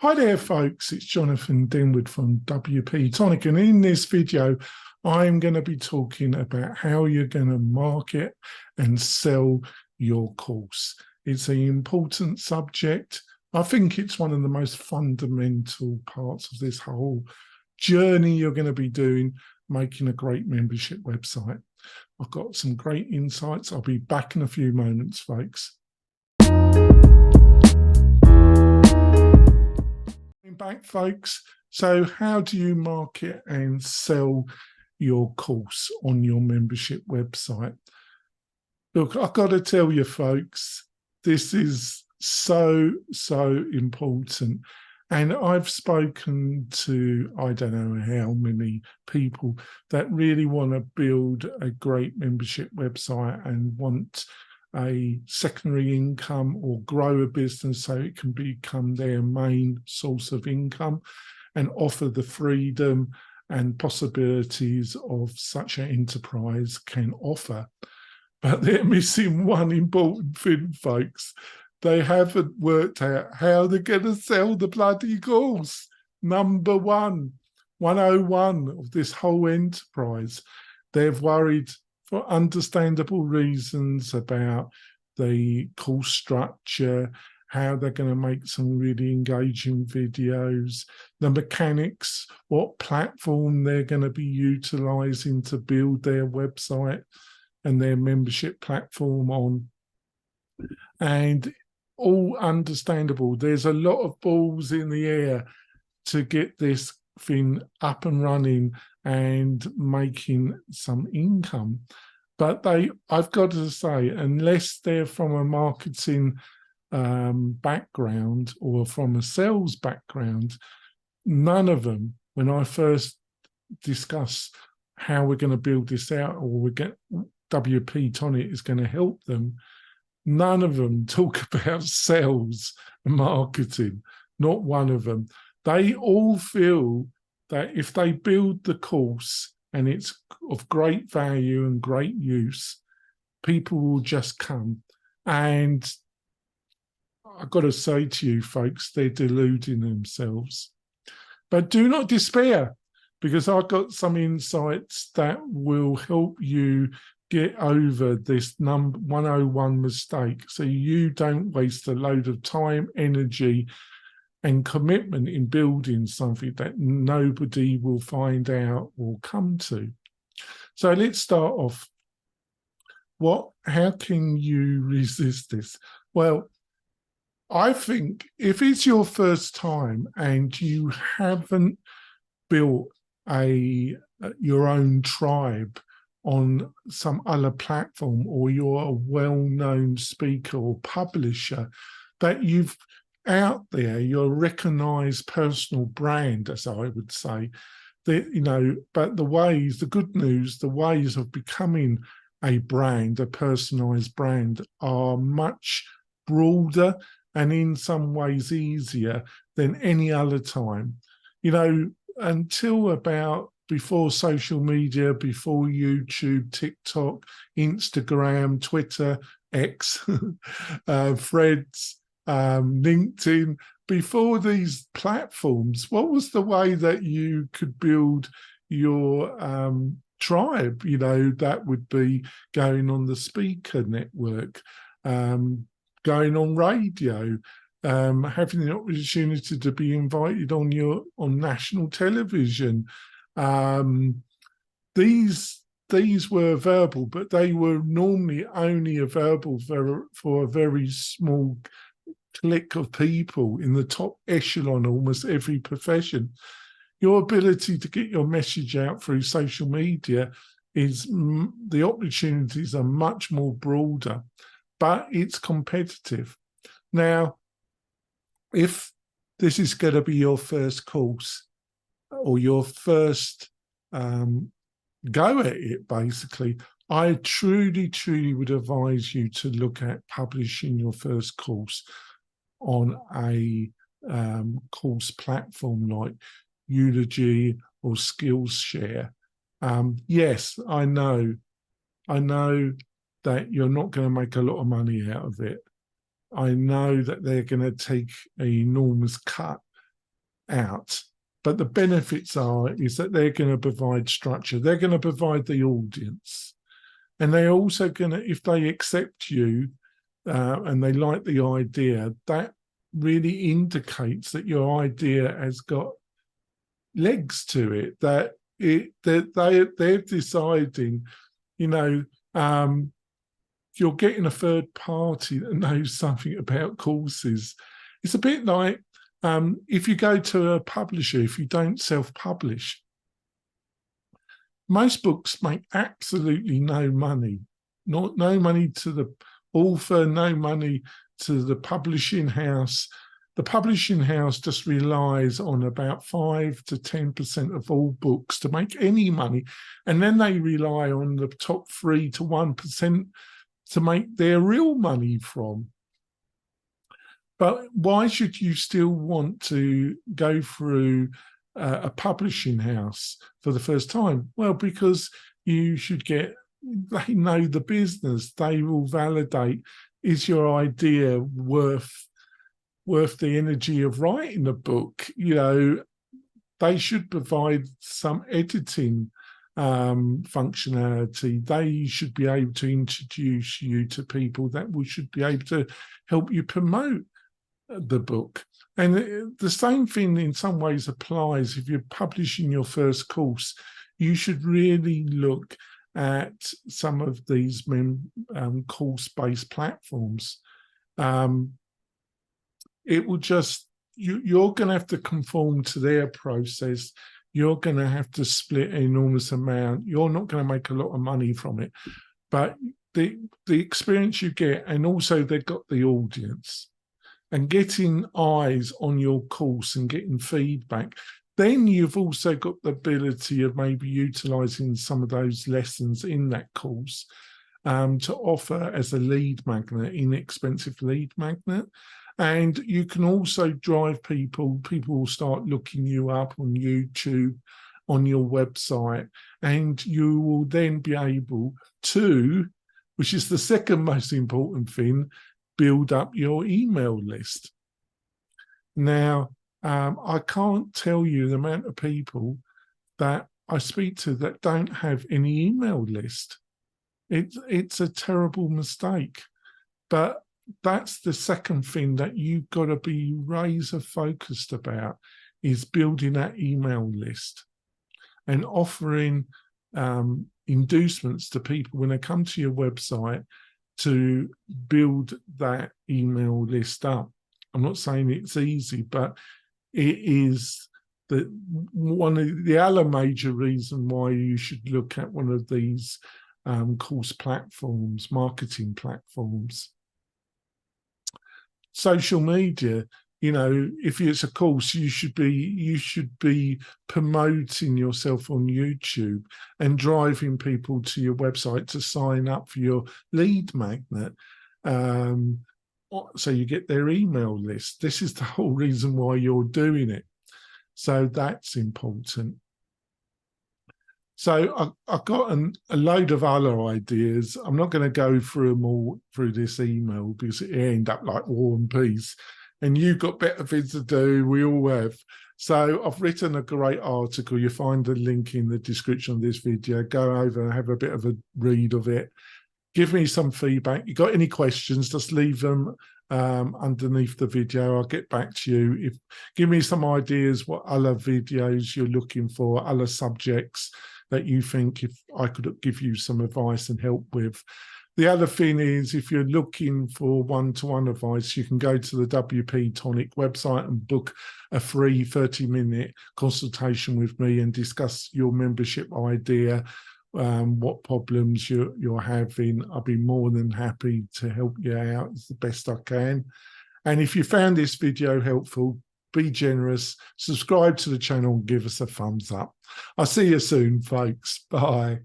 Hi there, folks. It's Jonathan Denwood from WP-Tonic, and in this video, I'm going to be talking about how you're going to market and sell your course. It's an important subject. I think it's one of the most fundamental parts of this whole journey you're going to be doing, making a great membership website. I've got some great insights. I'll be back in a few moments, folks. Back, folks. So how do you market and sell your course on your membership website? Look, I've got to tell you, folks, this is so important. And I've spoken to, I don't know how many people that really want to build a great membership website and want a secondary income or grow a business so it can become their main source of income and offer the freedom and possibilities of such an enterprise can offer. But they're missing one important thing, folks. They haven't worked out how they're going to sell the bloody course. Number 101 of this whole enterprise. They've worried for understandable reasons about the course structure, how they're going to make some really engaging videos, the mechanics, what platform they're going to be utilizing to build their website and their membership platform on. And all understandable. There's a lot of balls in the air to get this thing up and running and making some income. But I've got to say, unless they're from a marketing background or from a sales background, none of them, when I first discuss how we're going to build this out or we get WP-Tonic is going to help them, none of them talk about sales and marketing, not one of them. They all feel that if they build the course and it's of great value and great use, people will just come. And I've got to say to you, folks, they're deluding themselves. But do not despair, because I've got some insights that will help you get over this number 101 mistake so you don't waste a load of time, energy, and commitment in building something that nobody will find out or come to. So let's start off. How can you resist this? Well, I think if it's your first time and you haven't built your own tribe on some other platform, or you're a well-known speaker or publisher, that you've out there, your recognized personal brand, as I would say, that, but the good news, the ways of becoming a brand, a personalized brand, are much broader and in some ways easier than any other time. Until about before social media, before YouTube, TikTok, Instagram, Twitter, X, Threads, LinkedIn, before these platforms, what was the way that you could build your tribe? That would be going on the speaker network, going on radio, having the opportunity to be invited on national television. These were available, but they were normally only available for a very small clique of people in the top echelon, almost every profession. Your ability to get your message out through social media the opportunities are much more broader, but it's competitive. Now, if this is going to be your first course or your first go at it, basically, I truly would advise you to look at publishing your first course on a course platform like Udemy or Skillshare. Yes, I know that you're not going to make a lot of money out of it. I know that they're going to take an enormous cut out. But the benefits is that they're going to provide structure. They're going to provide the audience. And they're also going to, if they accept you and they like the idea, that really indicates that your idea has got legs to it, that they're deciding, you know, you're getting a third party that knows something about courses. It's a bit like if you go to a publisher, if you don't self-publish, most books make absolutely no money. No money to the author, no money to the publishing house. The publishing house just relies on about 5 to 10% of all books to make any money. And then they rely on the top 3 to 1% to make their real money from. But why should you still want to go through a publishing house for the first time? Well, because you should get, they know the business. They will validate, is your idea worth the energy of writing a book? You know, they should provide some editing functionality. They should be able to introduce you to people that should be able to help you promote the book. And the same thing in some ways applies if you're publishing your first course. You should really look at some of these course-based platforms. It will just, you're going to have to conform to their process. You're going to have to split an enormous amount. You're not going to make a lot of money from it, but the experience you get, and also they've got the audience, and getting eyes on your course and getting feedback. Then you've also got the ability of maybe utilizing some of those lessons in that course to offer as a lead magnet, inexpensive lead magnet. And you can also drive people will start looking you up on YouTube, on your website, and you will then be able to, which is the second most important thing, build up your email list. Now, I can't tell you the amount of people that I speak to that don't have any email list. It's a terrible mistake, but that's the second thing that you've got to be razor focused about, is building that email list and offering inducements to people when they come to your website to build that email list up. I'm not saying it's easy, but it is one of the other major reason why you should look at one of these course platforms, marketing platforms. Social media, you know, if it's a course, you should be promoting yourself on YouTube and driving people to your website to sign up for your lead magnet, so you get their email list. This is the whole reason why you're doing it. So that's important. So I've got a load of other ideas. I'm not going to go through them all through this email because it end up like War and Peace. And you've got better things to do. We all have. So I've written a great article. You'll find the link in the description of this video. Go over and have a bit of a read of it. Give me some feedback. You got any questions, just leave them underneath the video. I'll get back to you. Give me some ideas what other videos you're looking for, other subjects that you think if I could give you some advice and help with. The other thing is, if you're looking for one-to-one advice, you can go to the WP-Tonic website and book a free 30-minute consultation with me and discuss your membership idea, what problems you're having. I'll be more than happy to help you out as the best I can. And if you found this video helpful, be generous, subscribe to the channel and give us a thumbs up. I'll see you soon, folks. Bye.